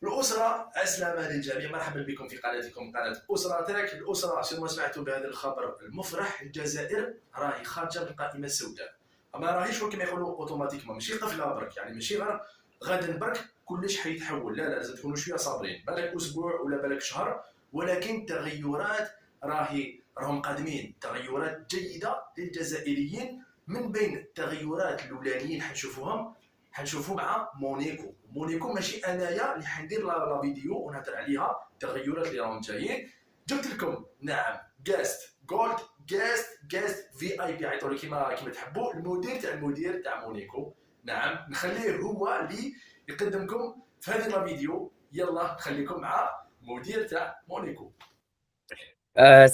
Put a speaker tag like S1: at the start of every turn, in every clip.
S1: الأسرة السلام للجميع، مرحبا بكم في قناتكم قناة أسرة تراك. الأسرة كما سمعتوا بهذا الخبر المفرح، الجزائر راهي خارجة من القائمة السوداء. ما راهيش كما يقولوا اوتوماتيكمون، ماشي قفله برك، يعني ماشي غير غدا برك كلش حيتحول، لا لازم تكونوا شويه صابرين، بالك اسبوع ولا بالك شهر، ولكن تغيرات راهم قادمين، تغيرات جيده للجزائريين. من بين التغيرات الاولانيين حنشوفوا مع مونيكو ماشي انايا اللي حندير لا فيديو ونهضر عليها، التغيرات اللي راهم جايين. جبت لكم نعم جاست جولد، جاست في اي بي، عيطوا لي كيما تحبوا، المدير تاع مونيكو. نعم نخليه هو اللي يقدمكم في هذه لا فيديو. يلا نخليكم مع مدير تاع مونيكو.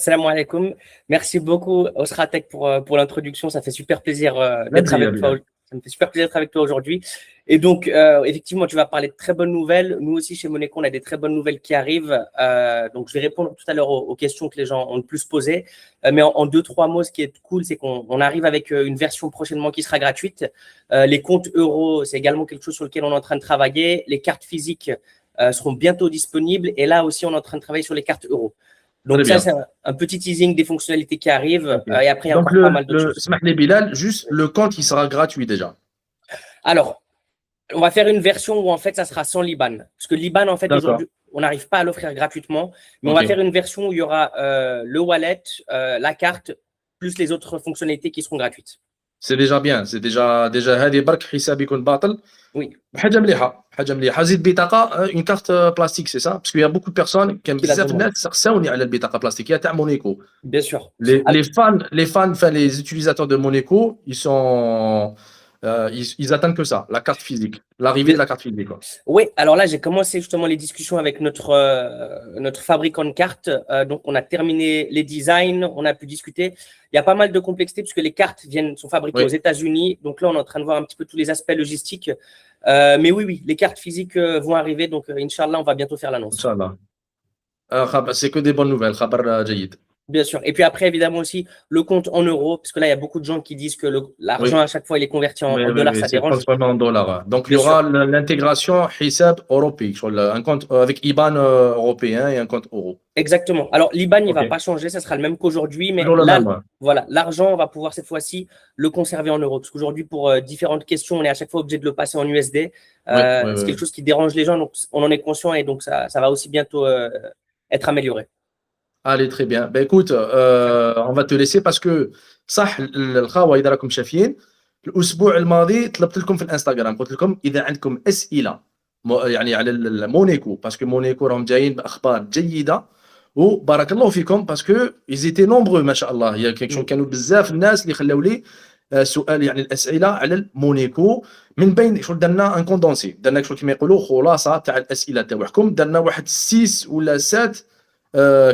S2: Salam alaikum. Merci beaucoup, Osratek, pour l'introduction. Ça fait super plaisir d'être avec toi. Ça me fait super plaisir d'être avec toi aujourd'hui. Et donc, effectivement, tu vas parler de très bonnes nouvelles. Nous aussi, chez Monéco, on a des très bonnes nouvelles qui arrivent. Donc, je vais répondre tout à l'heure aux questions que les gens ont le plus posées. Mais en deux, trois mots, ce qui est cool, c'est qu'on arrive avec une version prochainement qui sera gratuite. Les comptes euros, c'est également quelque chose sur lequel on est en train de travailler. Les cartes physiques seront bientôt disponibles. Et là aussi, on est en train de travailler sur les cartes euros. Donc ça, c'est un petit teasing des fonctionnalités qui arrivent. Et après, il y a encore pas mal d'autres choses.
S3: Smah les Bilal, juste le compte, il sera gratuit déjà.
S2: Alors, on va faire une version où en fait, ça sera sans l'IBAN. Parce que l'IBAN, en fait, aujourd'hui, on n'arrive pas à l'offrir gratuitement. Mais on va faire une version où il y aura le wallet, la carte, plus les autres fonctionnalités qui seront gratuites.
S3: C'est déjà bien. C'est déjà هذه برك حساب يكون باطل.
S2: Oui.
S3: حاجة مليحة. زيد بطاقة une carte plastique, c'est ça? Parce qu'il y a beaucoup de personnes كان بزاف الناس سقساوني على البطاقة بلاستيكية تاع مونيكو.
S2: Bien sûr.
S3: Les fans, enfin les utilisateurs de Monéco, ils attendent que ça, la carte physique, l'arrivée de la carte physique.
S2: Oui, alors là, j'ai commencé justement les discussions avec notre fabricant de cartes. Donc, on a terminé les designs, on a pu discuter. Il y a pas mal de complexité puisque les cartes sont fabriquées aux États-Unis. Donc là, on est en train de voir un petit peu tous les aspects logistiques. Mais oui, les cartes physiques vont arriver. Donc, Inch'Allah, on va bientôt faire l'annonce.
S3: Inch'Allah. C'est que des bonnes nouvelles. Khabar jayid.
S2: Bien sûr. Et puis après, évidemment aussi, le compte en euros, parce que là, il y a beaucoup de gens qui disent que l'argent, à chaque fois, il est converti en dollars, ça dérange.
S3: Principalement en dollars. Donc, il y aura l'intégration Hisab européen, un compte avec IBAN européen et un compte euro.
S2: Exactement. Alors, l'IBAN, il ne va pas changer, ça sera le même qu'aujourd'hui, mais là, voilà, l'argent, on va pouvoir cette fois-ci le conserver en euros. Parce qu'aujourd'hui, pour différentes questions, on est à chaque fois obligé de le passer en USD. C'est quelque chose qui dérange les gens, donc on en est conscient et donc ça va aussi bientôt être amélioré.
S3: Allez, très bien. Ben écoute, on va te laisser parce que صح الخاوه اذا راكم شافيين الاسبوع الماضي طلبت لكم في الانستغرام قلت لكم اذا عندكم اسئله يعني على مونيكو باسكو مونيكو راهم جايين باخبار جيده وبارك الله فيكم باسكو ils étaient nombreux ما شاء الله. كانوا بزاف الناس اللي خلاو لي سؤال يعني الاسئله على مونيكو. من بين شغل درنا ان كوندونسي، درنا شغل كما يقولوا خلاصه تاع الاسئله تاعكم، درنا واحد 6 ولا 7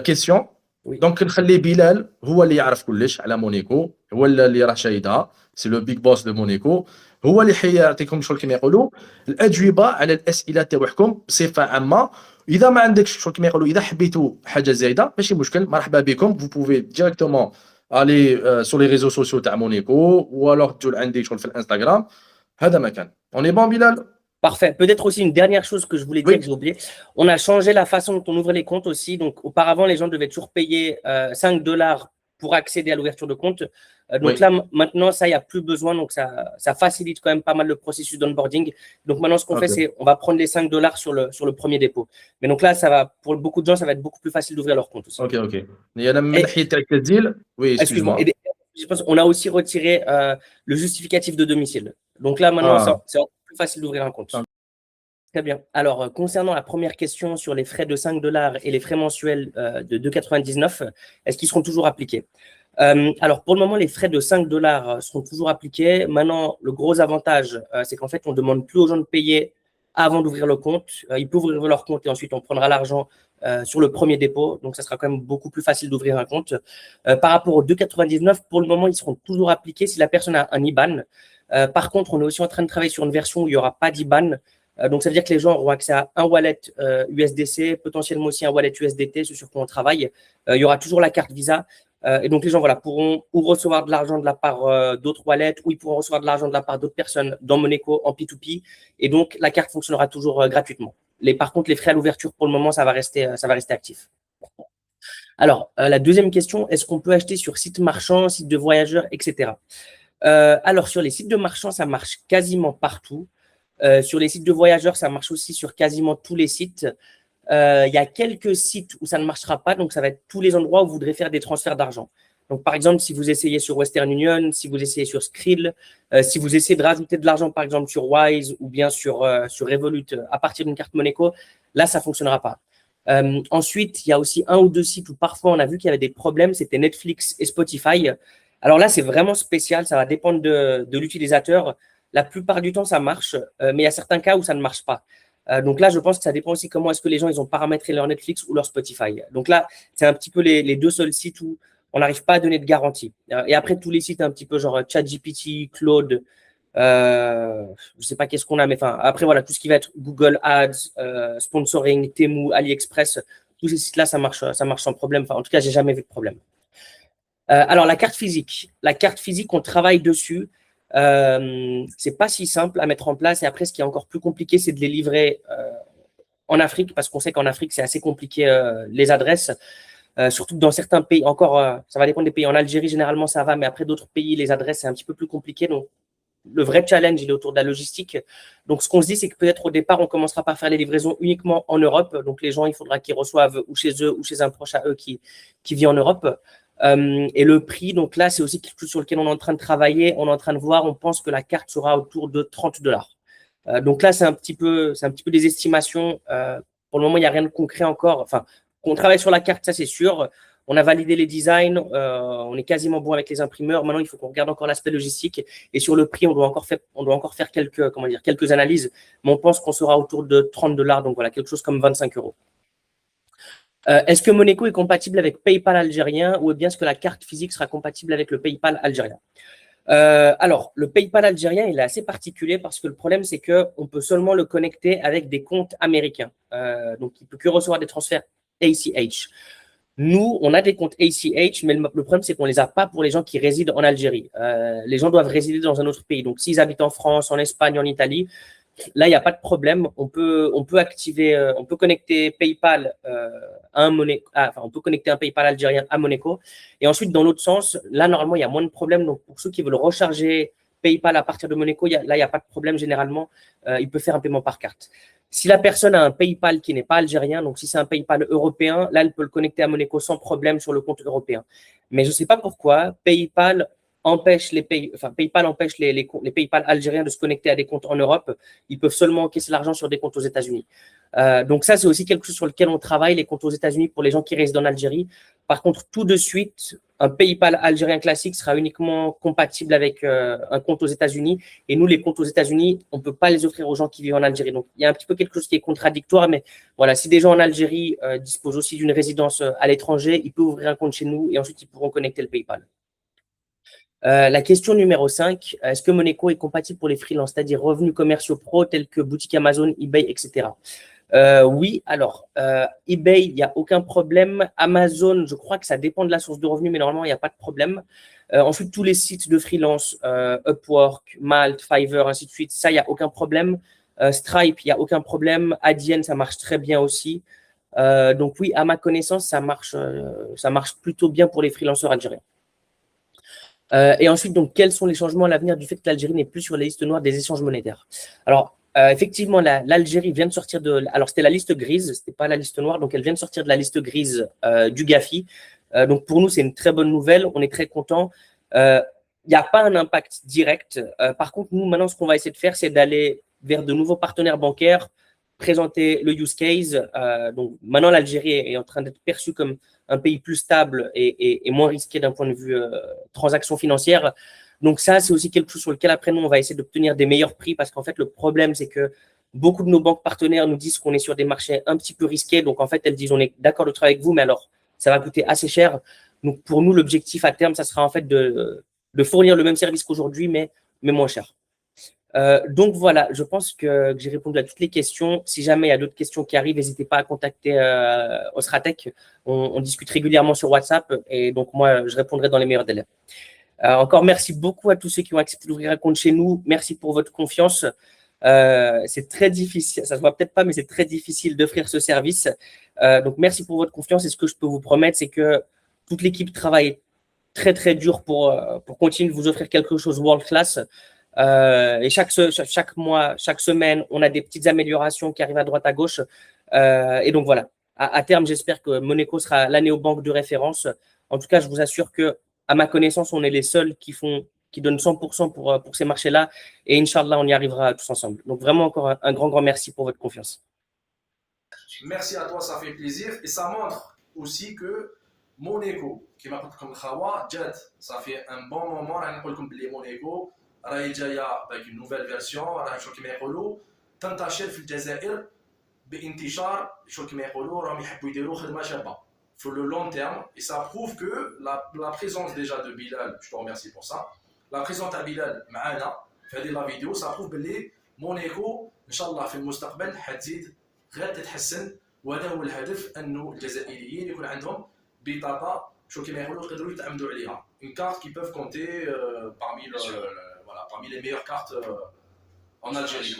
S3: كيسيون. دونك نخلي بلال هو اللي يعرف كلش على مونيكو، هو اللي راه شايدها، سي لو بيج بوس دو مونيكو، هو اللي حيعطيكم شغل كما يقولوا الاجوبه على الاسئله تاعكم بصفه عامه. اذا ما عندكش شغل كما يقولوا، اذا حبيتوا حاجه زايده ماشي مشكل، مرحبا بكم. vous pouvez directement aller sur les réseaux sociaux تاع مونيكو ou alors تجوا عندي شغل في الانستغرام. هذا ما كان. On est bon بلال؟
S2: Parfait. Peut-être aussi une dernière chose que je voulais dire que j'ai oublié. On a changé la façon dont on ouvre les comptes aussi. Donc, auparavant, les gens devaient toujours payer $5 pour accéder à l'ouverture de compte. Donc là, maintenant, ça, il n'y a plus besoin. Donc, ça facilite quand même pas mal le processus d'onboarding. Donc, maintenant, ce qu'on fait, c'est on va prendre les $5 sur le premier dépôt. Mais donc là, ça va, pour beaucoup de gens, ça va être beaucoup plus facile d'ouvrir leur compte aussi.
S3: Ok. Oui, excuse-moi.
S2: Je pense qu'on a aussi retiré le justificatif de domicile. Donc là, maintenant, c'est plus facile d'ouvrir un compte. Très bien. Alors, concernant la première question sur les frais de $5 et les frais mensuels de 2,99, est-ce qu'ils seront toujours appliqués? Alors, pour le moment, les frais de $5 seront toujours appliqués. Maintenant, le gros avantage, c'est qu'en fait, on ne demande plus aux gens de payer avant d'ouvrir le compte. Ils peuvent ouvrir leur compte et ensuite, on prendra l'argent sur le premier dépôt. Donc, ça sera quand même beaucoup plus facile d'ouvrir un compte. Par rapport aux 2,99, pour le moment, ils seront toujours appliqués si la personne a un IBAN. Par contre, on est aussi en train de travailler sur une version où il n'y aura pas d'IBAN. Donc, ça veut dire que les gens auront accès à un wallet USDC, potentiellement aussi un wallet USDT, ce sur quoi on travaille. Il y aura toujours la carte Visa. Et donc, les gens pourront ou recevoir de l'argent de la part d'autres wallets, ou ils pourront recevoir de l'argent de la part d'autres personnes dans Monéco en P2P. Et donc, la carte fonctionnera toujours gratuitement. Par contre, les frais à l'ouverture, pour le moment, ça va rester actif. Alors, la deuxième question, est-ce qu'on peut acheter sur site marchand, site de voyageurs, etc. Alors, sur les sites de marchands, ça marche quasiment partout. Sur les sites de voyageurs, ça marche aussi sur quasiment tous les sites. Il y a quelques sites où ça ne marchera pas, donc ça va être tous les endroits où vous voudrez faire des transferts d'argent. Donc, par exemple, si vous essayez sur Western Union, si vous essayez sur Skrill, si vous essayez de rajouter de l'argent, par exemple, sur Wise ou bien sur Revolut à partir d'une carte Moneco, là, ça ne fonctionnera pas. Ensuite, il y a aussi un ou deux sites où parfois on a vu qu'il y avait des problèmes, c'était Netflix et Spotify. Alors là, c'est vraiment spécial, ça va dépendre de l'utilisateur. La plupart du temps, ça marche, mais il y a certains cas où ça ne marche pas. Donc là, je pense que ça dépend aussi comment est-ce que les gens ils ont paramétré leur Netflix ou leur Spotify. Donc là, c'est un petit peu les deux seuls sites où on n'arrive pas à donner de garantie. Et après, tous les sites un petit peu genre ChatGPT, Claude, je ne sais pas qu'est-ce qu'on a, mais enfin, après, voilà, tout ce qui va être Google Ads, sponsoring, Temu, AliExpress, tous ces sites-là, ça marche sans problème. Enfin, en tout cas, j'ai jamais vu de problème. Alors, la carte physique, on travaille dessus. C'est pas si simple à mettre en place. Et après, ce qui est encore plus compliqué, c'est de les livrer en Afrique, parce qu'on sait qu'en Afrique, c'est assez compliqué les adresses. Surtout que dans certains pays, encore, ça va dépendre des pays. En Algérie, généralement, ça va, mais après d'autres pays, les adresses, c'est un petit peu plus compliqué. Donc, le vrai challenge, il est autour de la logistique. Donc, ce qu'on se dit, c'est que peut-être au départ, on commencera par faire les livraisons uniquement en Europe. Donc, les gens, il faudra qu'ils reçoivent ou chez eux ou chez un proche à eux qui vit en Europe. Et le prix, donc là, c'est aussi quelque chose sur lequel on est en train de travailler. On est en train de voir, on pense que la carte sera autour de $30. Donc là, c'est un petit peu des estimations. Pour le moment, il n'y a rien de concret encore. Enfin, qu'on travaille sur la carte, ça, c'est sûr. On a validé les designs, on est quasiment bon avec les imprimeurs. Maintenant, il faut qu'on regarde encore l'aspect logistique. Et sur le prix, on doit encore faire quelques analyses. Mais on pense qu'on sera autour de $30. Donc voilà, quelque chose comme 25 €. Est-ce que Moneco est compatible avec PayPal algérien ou bien est-ce que la carte physique sera compatible avec le PayPal algérien? Alors, le PayPal algérien, il est assez particulier parce que le problème, c'est qu'on peut seulement le connecter avec des comptes américains. Donc, il ne peut que recevoir des transferts ACH. Nous, on a des comptes ACH, mais le problème, c'est qu'on ne les a pas pour les gens qui résident en Algérie. Les gens doivent résider dans un autre pays. Donc, s'ils habitent en France, en Espagne, en Italie, là, il n'y a pas de problème. On peut activer, on peut connecter PayPal on peut connecter un PayPal algérien à Moneco. Et ensuite, dans l'autre sens, là, normalement, il y a moins de problèmes. Donc, pour ceux qui veulent recharger PayPal à partir de Moneco, là, il n'y a pas de problème. Généralement, il peut faire un paiement par carte. Si la personne a un PayPal qui n'est pas algérien, donc si c'est un PayPal européen, là, elle peut le connecter à Moneco sans problème sur le compte européen. Mais je ne sais pas pourquoi PayPal empêche PayPal empêche les PayPal algériens de se connecter à des comptes en Europe. Ils peuvent seulement encaisser l'argent sur des comptes aux États-Unis. Donc ça, c'est aussi quelque chose sur lequel on travaille, les comptes aux États-Unis pour les gens qui résident en Algérie. Par contre, tout de suite, un PayPal algérien classique sera uniquement compatible avec un compte aux États-Unis. Et nous, les comptes aux États-Unis, on ne peut pas les offrir aux gens qui vivent en Algérie. Donc, il y a un petit peu quelque chose qui est contradictoire. Mais voilà, si des gens en Algérie disposent aussi d'une résidence à l'étranger, ils peuvent ouvrir un compte chez nous et ensuite, ils pourront connecter le PayPal. La question numéro 5, est-ce que Moneco est compatible pour les freelances, c'est-à-dire revenus commerciaux pro tels que boutique Amazon, eBay, etc. Oui, alors eBay, il n'y a aucun problème. Amazon, je crois que ça dépend de la source de revenus, mais normalement, il n'y a pas de problème. Ensuite, tous les sites de freelance, Upwork, Malt, Fiverr, ainsi de suite, ça, il n'y a aucun problème. Stripe, il n'y a aucun problème. Adyen, ça marche très bien aussi. Donc oui, à ma connaissance, ça marche plutôt bien pour les freelanceurs algériens. Et ensuite, donc, quels sont les changements à l'avenir du fait que l'Algérie n'est plus sur la liste noire des échanges monétaires? Alors, effectivement, l'Algérie vient de sortir de… Alors, c'était la liste grise, ce n'était pas la liste noire, donc elle vient de sortir de la liste grise du GAFI. Donc, pour nous, c'est une très bonne nouvelle, on est très contents. Il n'y a pas un impact direct. Par contre, nous, maintenant, ce qu'on va essayer de faire, c'est d'aller vers de nouveaux partenaires bancaires, présenter le use case. Donc, maintenant, l'Algérie est en train d'être perçue comme un pays plus stable et moins risqué d'un point de vue transactions financières. Donc ça, c'est aussi quelque chose sur lequel après nous, on va essayer d'obtenir des meilleurs prix parce qu'en fait, le problème, c'est que beaucoup de nos banques partenaires nous disent qu'on est sur des marchés un petit peu risqués. Donc en fait, elles disent on est d'accord de travailler avec vous, mais alors ça va coûter assez cher. Donc pour nous, l'objectif à terme, ça sera en fait de fournir le même service qu'aujourd'hui, mais moins cher. Donc voilà, je pense que j'ai répondu à toutes les questions. Si jamais il y a d'autres questions qui arrivent, n'hésitez pas à contacter Osratech. On discute régulièrement sur WhatsApp et donc moi, je répondrai dans les meilleurs délais. Encore merci beaucoup à tous ceux qui ont accepté d'ouvrir un compte chez nous. Merci pour votre confiance. C'est très difficile, ça se voit peut-être pas, mais c'est très difficile d'offrir ce service. Donc merci pour votre confiance et ce que je peux vous promettre, c'est que toute l'équipe travaille très très dur pour continuer de vous offrir quelque chose world class. Et chaque mois, chaque semaine, on a des petites améliorations qui arrivent à droite à gauche. Et donc voilà, à terme, j'espère que Moneco sera la néobanque de référence. En tout cas, je vous assure que, à ma connaissance, on est les seuls qui donnent 100% pour ces marchés-là. Et Inch'Allah, on y arrivera tous ensemble. Donc vraiment encore un grand merci pour votre confiance.
S1: Merci à toi, ça fait plaisir. Et ça montre aussi que Moneco, qui m'a dit comme Khawa, Jad, ça fait un bon moment, on a dit que Moneco, راهي جايه avec une nouvelle version, راهي شو كما يقولوا تنتشر في الجزائر بانتشار شو كما يقولوا راهم يحبوا يديروا خدمه شابه sur le long terme et ça prouve que la présence déjà de Bilal, je te remercie pour ça, la présence de Bilal معنا في هذه لا فيديو ça prouve باللي مونيكو ان شاء الله في المستقبل حتزيد غير تتحسن وهذا هو الهدف انه الجزائريين يكون عندهم بطاقه شو كما يقولوا يقدروا يتعمدوا عليها une carte qui peuvent compter parmi les meilleures cartes en Algérie.